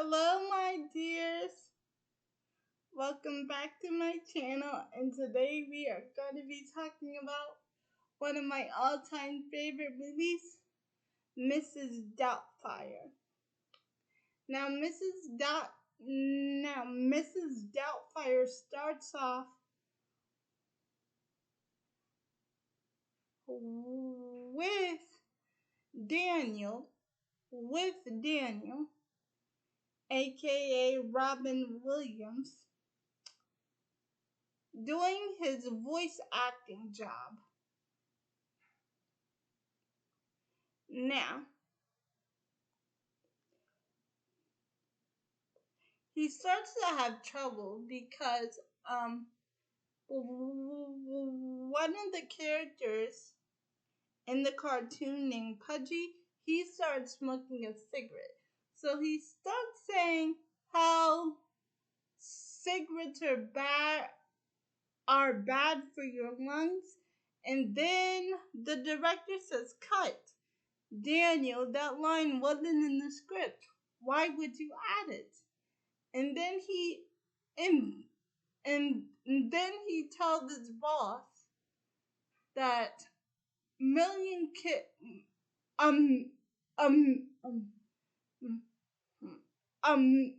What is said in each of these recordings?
Hello, my dears. Welcome back to my channel, and today we are going to be talking about one of my all-time favorite movies, Mrs. Doubtfire. Now, Mrs. Doubtfire starts off with Daniel, aka Robin Williams, doing his voice acting job. Now, he starts to have trouble because one of the characters in the cartoon named Pudgy, he starts smoking a cigarette. So he starts saying how cigarettes are bad for your lungs, and then the director says, "Cut. Daniel, that line wasn't in the script. Why would you add it?" And then then he tells his boss that million kid um um um um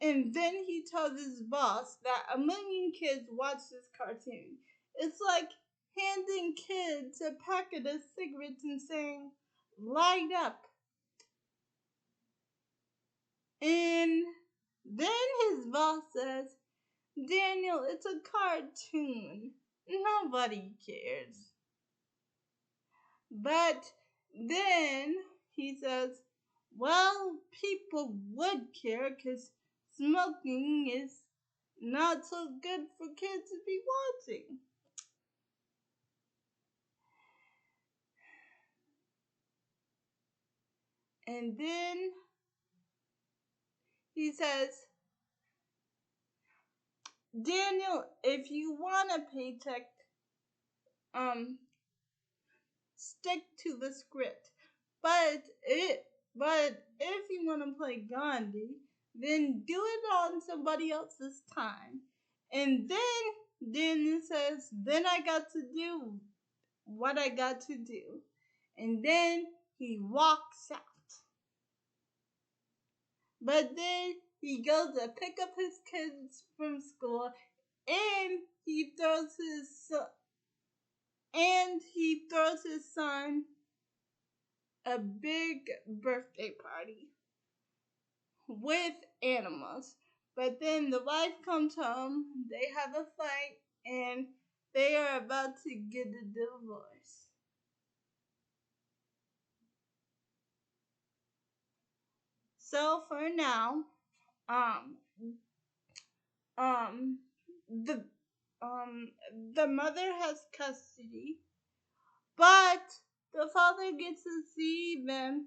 and then he tells his boss that 1,000,000 kids watch this cartoon. It's like handing kids a packet of cigarettes and saying, "Light up." And then his boss says, "Daniel, it's a cartoon. Nobody cares." But then he says, "Well, people would care because smoking is not so good for kids to be watching." And then he says, "Daniel, if you want a paycheck, stick to the script. But if you want to play Gandhi, then do it on somebody else's time." And then Daniel says, "Then I got to do what I got to do." And then he walks out. But then he goes to pick up his kids from school, and he throws his son a big birthday party with animals. But then the wife comes home, they have a fight, and they are about to get a divorce. So for now, um, the the mother has custody, but the father gets to see them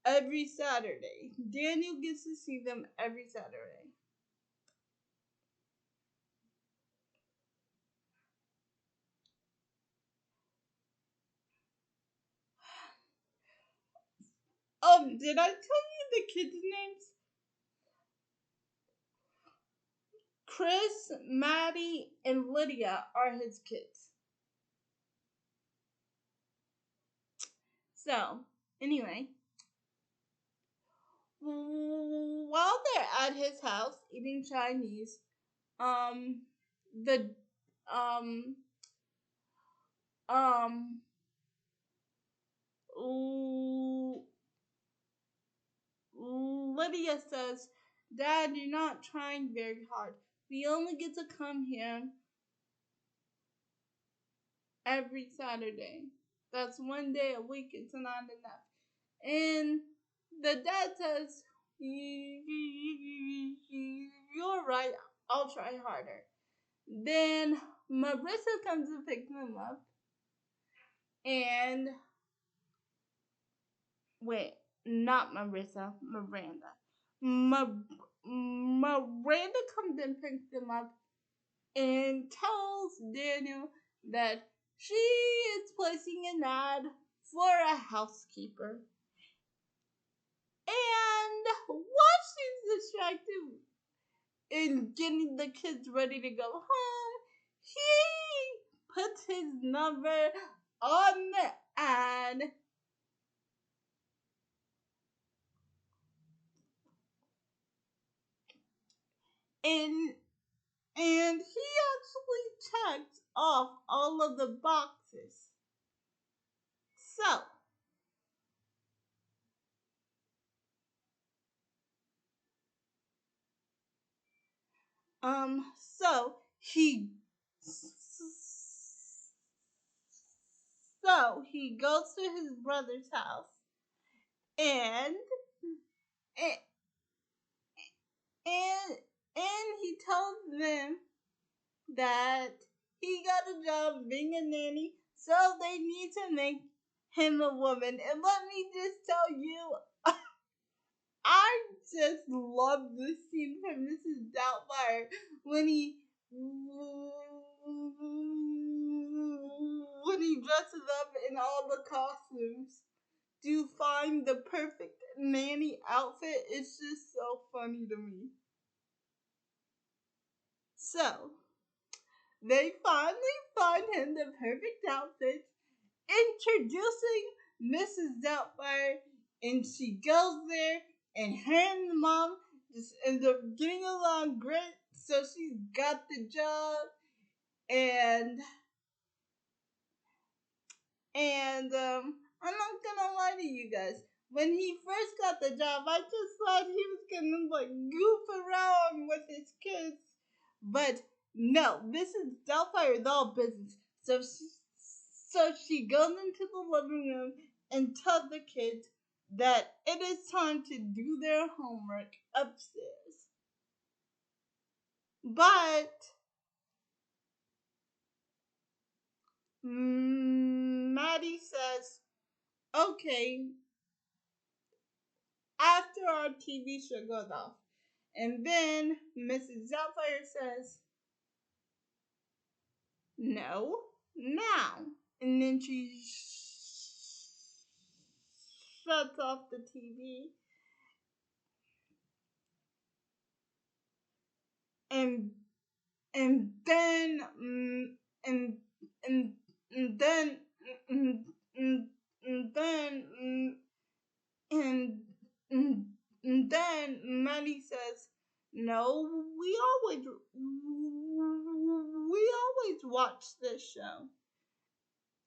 every Saturday. Daniel gets to see them every Saturday. Did I tell you the kids' names? Chris, Maddie, and Lydia are his kids. So, anyway, while they're at his house eating Chinese, the um um Lydia says, "Dad, you're not trying very hard. We only get to come here every Saturday. That's one day a week. It's not enough." And the dad says, "You're right. I'll try harder." Then Marissa comes to pick them up. And wait, not Marissa, Miranda. Miranda comes and picks them up and tells Daniel that she is placing an ad for a housekeeper. And what in getting the kids ready to go home, he puts his number on the ad. And he actually checked off all of the boxes. So, so he so he goes to his brother's house and and and, and he tells them that he got a job being a nanny, so they need to make him a woman. And let me just tell you, I just love this scene from Mrs. Doubtfire when he dresses up in all the costumes to find the perfect nanny outfit. It's just so funny to me. So they finally find him the perfect outfit, introducing Mrs. Doubtfire, and she goes there, and her and the mom just end up getting along great. So she's got the job, and I'm not gonna lie to you guys. When he first got the job, I just thought he was gonna like goof around with his kids, but no, this is Doubtfire's all business. So she goes into the living room and tells the kids that it is time to do their homework upstairs. But Maddie says, okay, after our TV show goes off. And then Mrs. Doubtfire says, no, now. And then she shuts off the TV. And then and and and then and then and then Maddie says, "No, we always watch this show."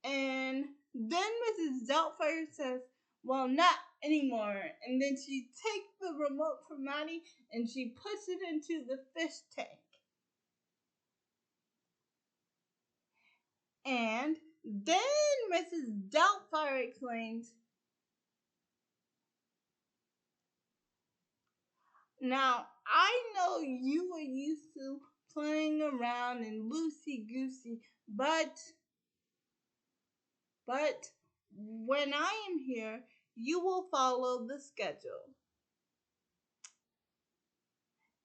And then Mrs. Doubtfire says, "Well, not anymore." And then she takes the remote from Maddie and she puts it into the fish tank. And then Mrs. Doubtfire explains, now I know you were used to playing around and loosey goosey, but when I am here, you will follow the schedule.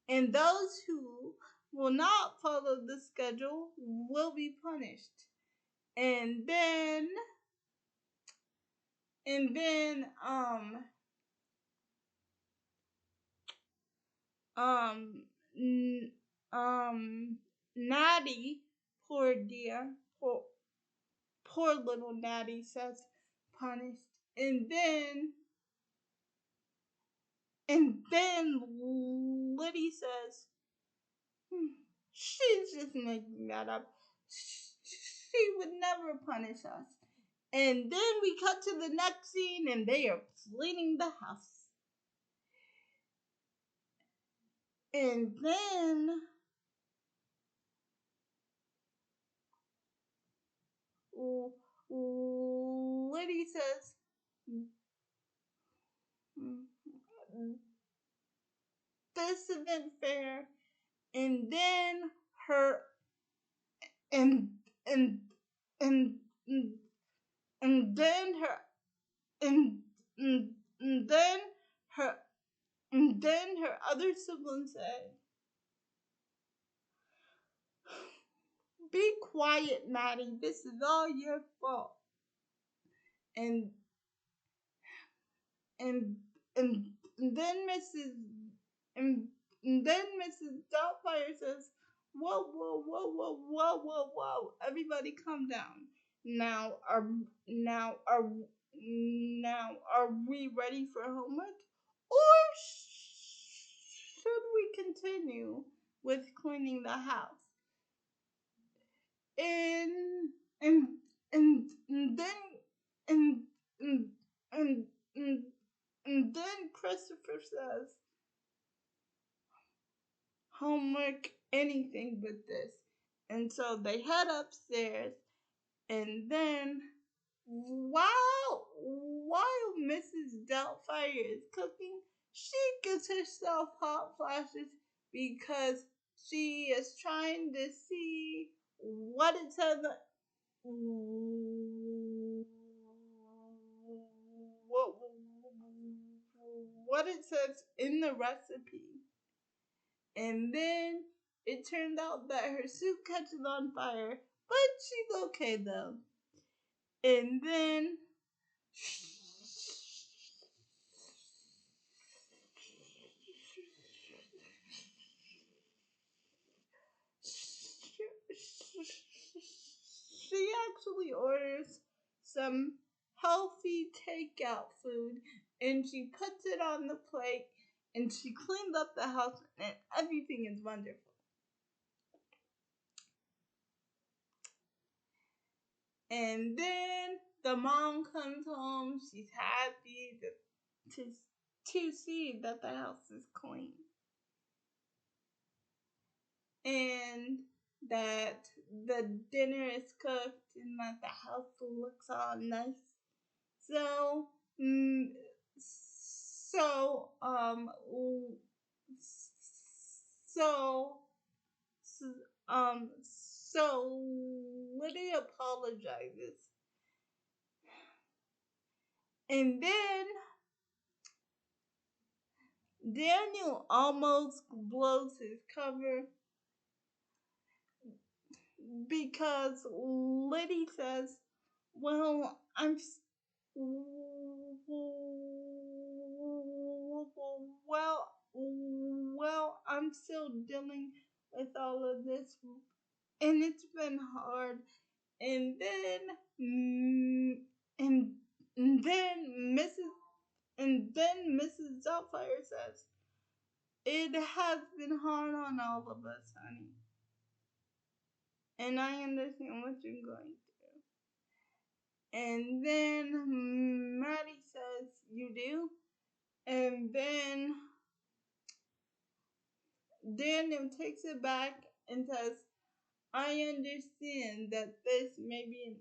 And those who will not follow the schedule will be punished. And then and then um n- Natty, poor dear, poor little Natty says punished. And then Liddy says, she's just making that up. She would never punish us. And then we cut to the next scene and they are cleaning the house. And then Liddy says, this isn't fair. And then her and and and and then her and and then her and then her other sibling said, be quiet, Maddie. This is all your fault. And and and then Mrs. and And then Mrs. Doubtfire says, "Whoa, whoa, whoa, whoa, whoa, whoa, whoa! Everybody, calm down. Now are now are now are we ready for homework, or should we continue with cleaning the house?" And and and then and and and and, and then Christopher says, "Homework, anything but this." And so they head upstairs, and then while Mrs. Doubtfire is cooking, she gets herself hot flashes because she is trying to see what it says what what it says in the recipe. And then it turned out that her soup catches on fire, but she's okay though. And then she actually orders some healthy takeout food, and she puts it on the plate, and she cleans up the house, and everything is wonderful. And then the mom comes home. She's happy to see that the house is clean and that the dinner is cooked and that the house looks all nice. So, so, so, so Lydia apologizes, and then Daniel almost blows his cover because Liddy says, "Well, I'm still dealing with all of this, and it's been hard." And then, and then Mrs. Doubtfire says, "It has been hard on all of us, honey, and I understand what you're going through." And then Maddie says, "You do?" And then Daniel takes it back and says, "I understand that this maybe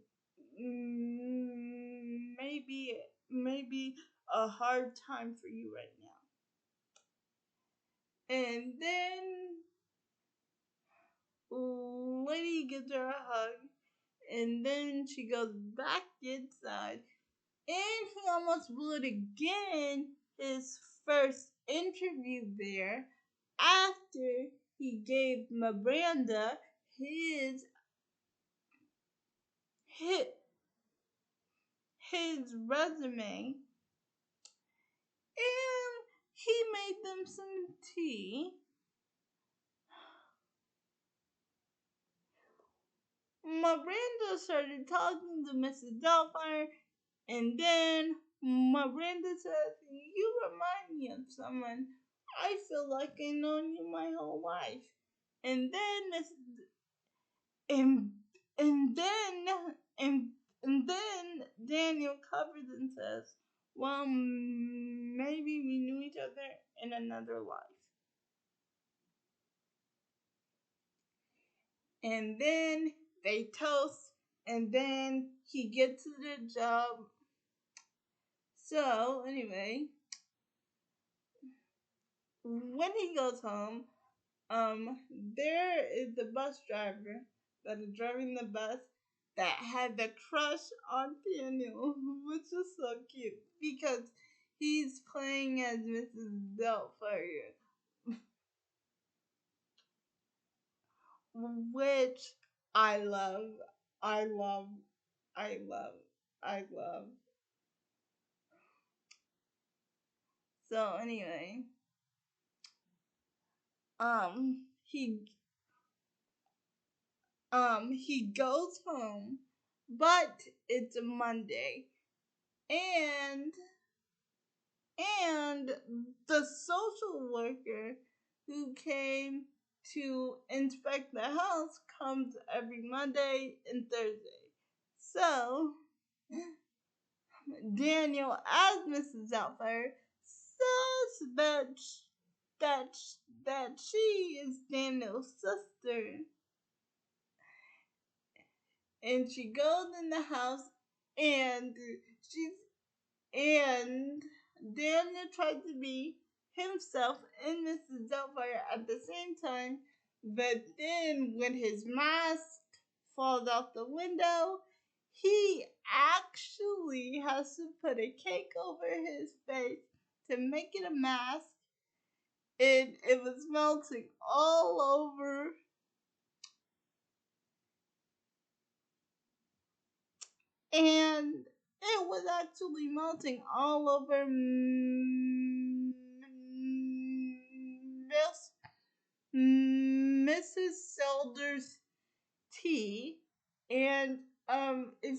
a hard time for you right now." And then Lady gives her a hug, and then she goes back inside, and he almost blew it again, his first interview there, after he gave Miranda his his, his resume, and he made them some tea. Miranda started talking to Mrs. Doubtfire, and then Miranda says, "You remind me of someone. I feel like I've known you my whole life." And then and and then and and then Daniel covers and says, "Well, maybe we knew each other in another life." And then they toast, and then he gets to the job. So anyway, when he goes home, there is the bus driver that is driving the bus that had the crush on Daniel, which is so cute because he's playing as Mrs. Doubtfire, which I love, I love, I love, I love. So anyway, he he goes home, but it's a Monday, and and the social worker who came to inspect the house comes every Monday and Thursday. So Daniel, as Mrs. Doubtfire, says that that she is Daniel's sister, and she goes in the house, and she's and Daniel tried to be himself and Mrs. Doubtfire at the same time, but then when his mask falls out the window, he actually has to put a cake over his face to make it a mask, and it was melting all over. And it was actually melting all over Mrs. Selder's tea. And if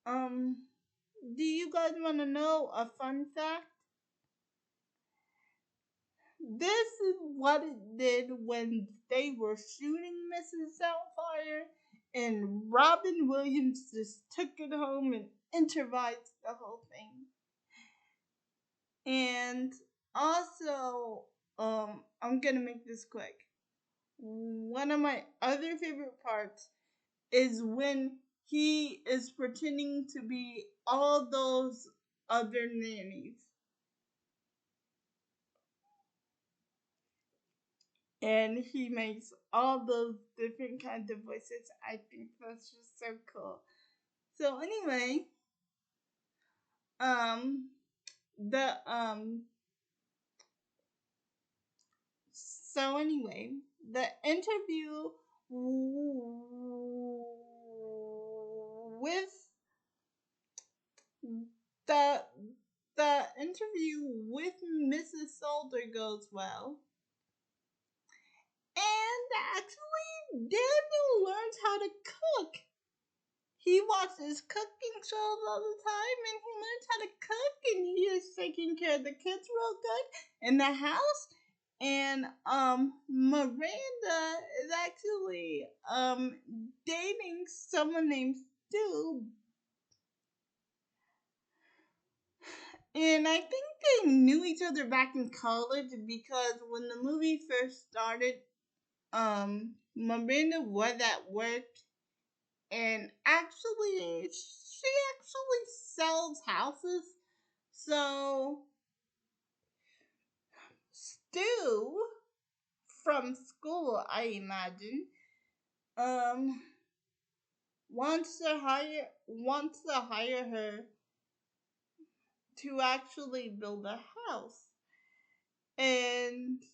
um do you guys want to know a fun fact? This is what it did when they were shooting Mrs. Doubtfire, and Robin Williams just took it home and improvised the whole thing. And also, I'm gonna make this quick. One of my other favorite parts is when he is pretending to be all those other nannies. And he makes all those different kinds of voices. I think that's just so cool. So anyway, um, the so anyway, the interview with the the interview with Mrs. Solder goes well. And actually, Daniel learns how to cook. He watches cooking shows all the time, and he learns how to cook, and he is taking care of the kids real good in the house. And Miranda is actually dating someone named Stu. And I think they knew each other back in college, because when the movie first started, Miranda was at work, and actually she actually sells houses. So Stu from school, I imagine, um wants to hire her to actually build a house. And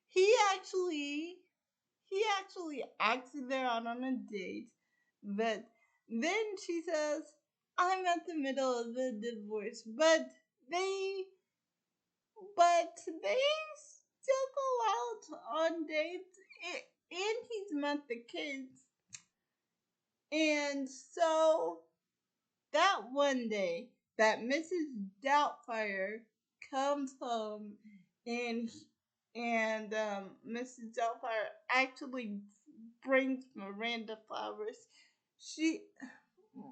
he actually he actually asks her out on a date, but then she says, I'm at the middle of the divorce, they they still go out on dates, and he's met the kids. And so that one day that Mrs. Doubtfire comes home, and Mrs. Doubtfire actually brings Miranda flowers.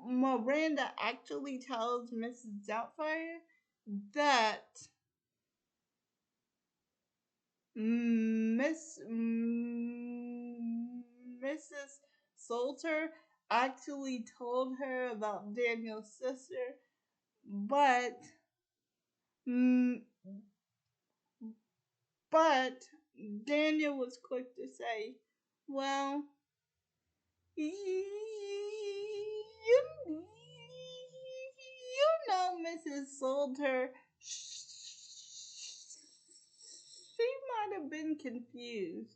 Miranda actually tells Mrs. Doubtfire that Mrs. Salter actually told her about Daniel's sister, but mm, but Daniel was quick to say, "Well, you know, Mrs. Salter, she might have been confused."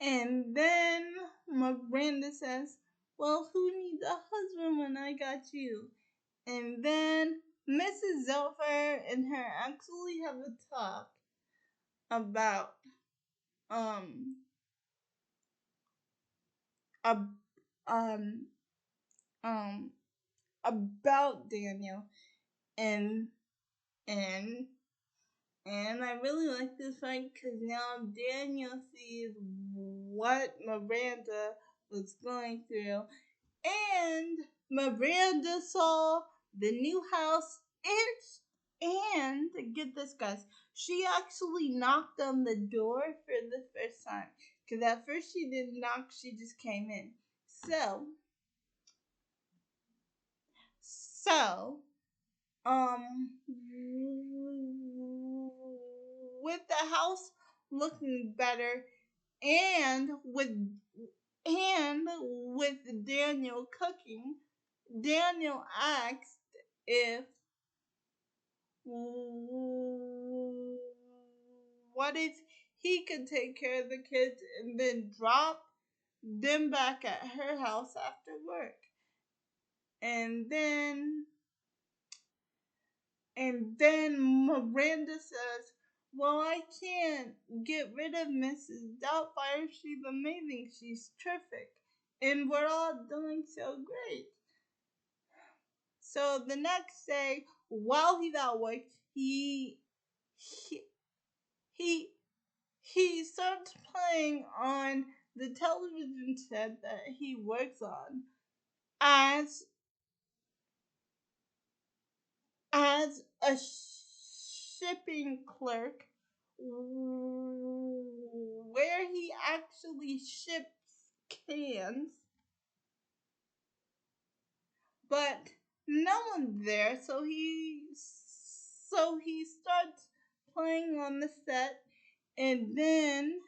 And then Miranda says, Well, who needs a husband when I got you? And then Mrs. Doubtfire and her actually have a talk about um ab- um um about Daniel and and and I really like this fight because now Daniel sees what Miranda was going through, and Miranda saw the new house, and get this, guys, she actually knocked on the door for the first time because at first she didn't knock, she just came in. So, so um with the house looking better and with Daniel cooking, Daniel asked if what if he could take care of the kids and then drop them back at her house after work. And then Miranda says, well, I can't get rid of Mrs. Doubtfire. She's amazing. She's terrific. And we're all doing so great. So the next day, while he's at work, he he he, he starts playing on the television set that he works on as as a shipping clerk where he actually ships cans, but no one's there, so he starts playing on the set, and then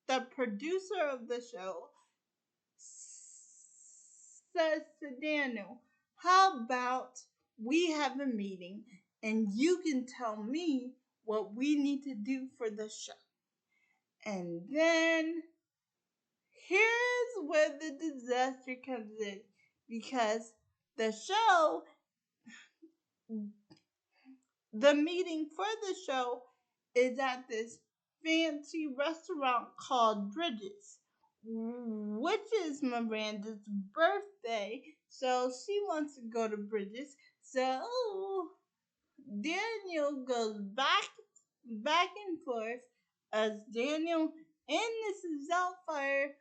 the producer of the show says to Daniel, how about we have a meeting and you can tell me what we need to do for the show? And then here's where the disaster comes in, because the show, the meeting for the show is at this fancy restaurant called Bridges, which is Miranda's birthday. So she wants to go to Bridges. So Daniel goes back and forth as Daniel and Mrs. Doubtfire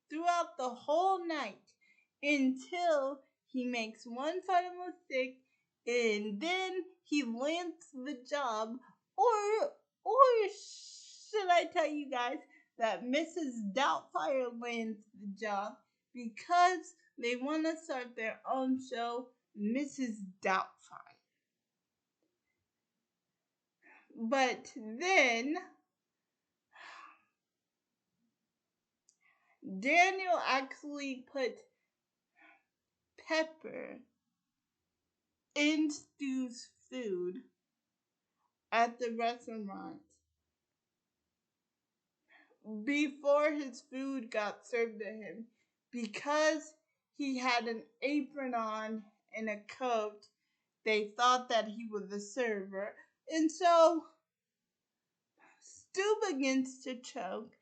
throughout the whole night until he makes one final mistake, and then he lands the job. Or should I tell you guys that Mrs. Doubtfire lands the job because they want to start their own show, Mrs. Doubtfire. But then Daniel actually put pepper in Stu's food at the restaurant before his food got served to him, because he had an apron on and a coat. They thought that he was a server, and so Stu begins to choke,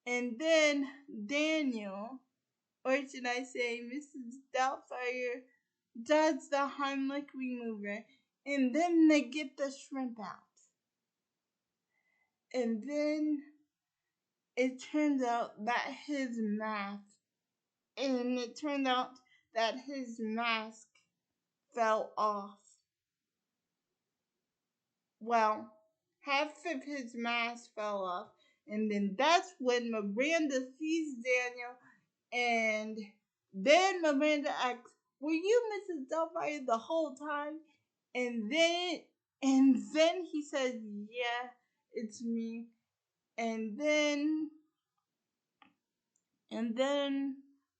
and then Daniel, or should I say Mrs. Doubtfire, does the Heimlich maneuver, and then they get the shrimp out. And then it turns out that his mask, and it turned out that his mask fell off. Well, half of his mask fell off, and then that's when Miranda sees Daniel, and then Miranda asks, were you Mrs. Doubtfire the whole time? And then he says, yeah, it's me. And then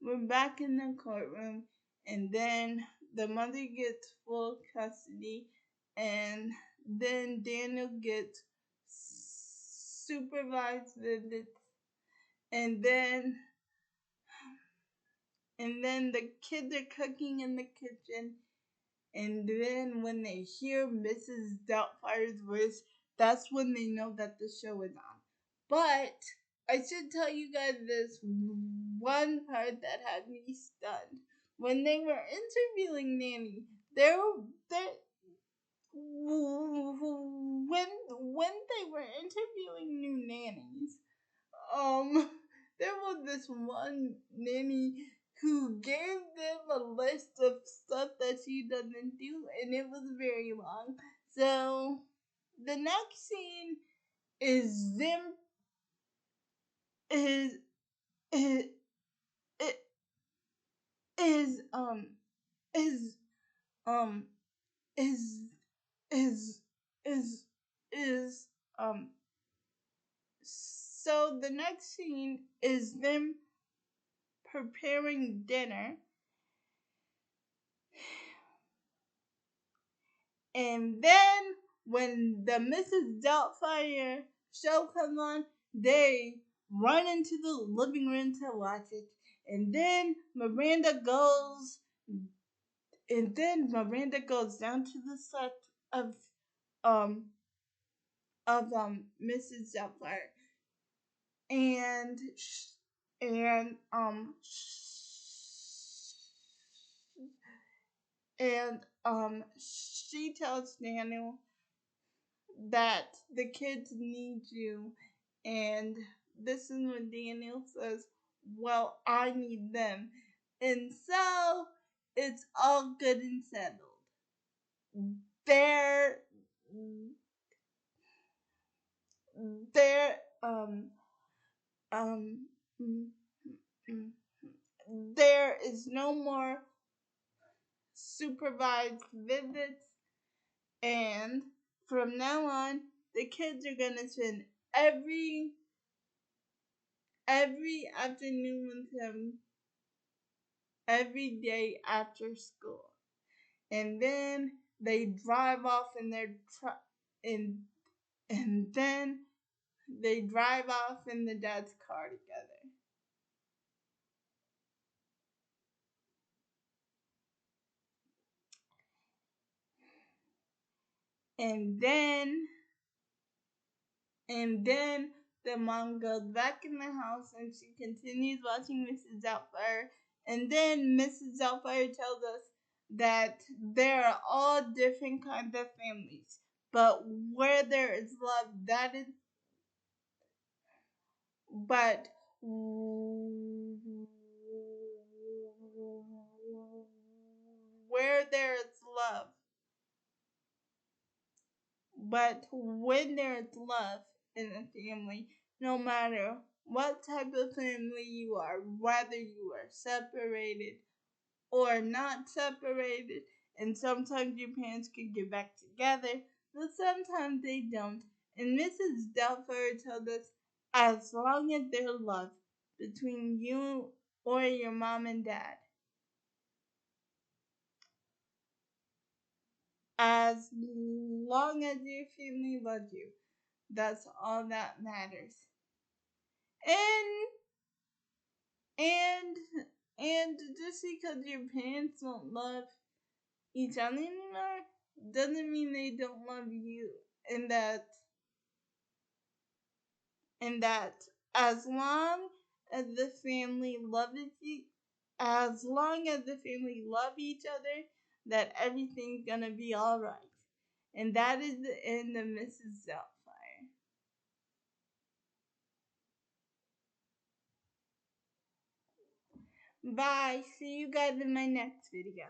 we're back in the courtroom, and then the mother gets full custody, and then Daniel gets supervised visits, and then and then the kids are cooking in the kitchen, and then when they hear Mrs. Doubtfire's voice, that's when they know that the show is on. But I should tell you guys this one part that had me stunned. When they were interviewing Nanny, there when they were interviewing new nannies, there was this one nanny who gave them a list of stuff that she doesn't do, and it was very long. So the next scene is them is is is is um is is is is so the next scene is them preparing dinner, and then when the Mrs. Doubtfire show comes on, they run into the living room to watch it, and then Miranda goes down to the set of um Mrs. Doubtfire, and and um she tells Daniel that the kids need you, and this is when Daniel says, well, I need them. And so it's all good and settled. There there um mm, mm, there is no more supervised visits, and from now on the kids are gonna spend every afternoon with him every day after school. And then they drive off in their truck, and then they drive off in the dad's car together. And then And then the mom goes back in the house and she continues watching Mrs. Doubtfire. And then Mrs. Doubtfire tells us that there are all different kinds of families. But where there is love, that is, but where there is love, but when there is love in a family, no matter what type of family you are, whether you are separated or not separated, and sometimes your parents can get back together, but sometimes they don't. And Mrs. Doubtfire told us, as long as there's love between you or your mom and dad, as long as your family loves you, that's all that matters. And and and just because your parents don't love each other anymore doesn't mean they don't love you. And that as long as the family loves you, as long as the family love each other, that everything's gonna be all right. And that is the end of Mrs. Doubtfire. Bye. See you guys in my next video.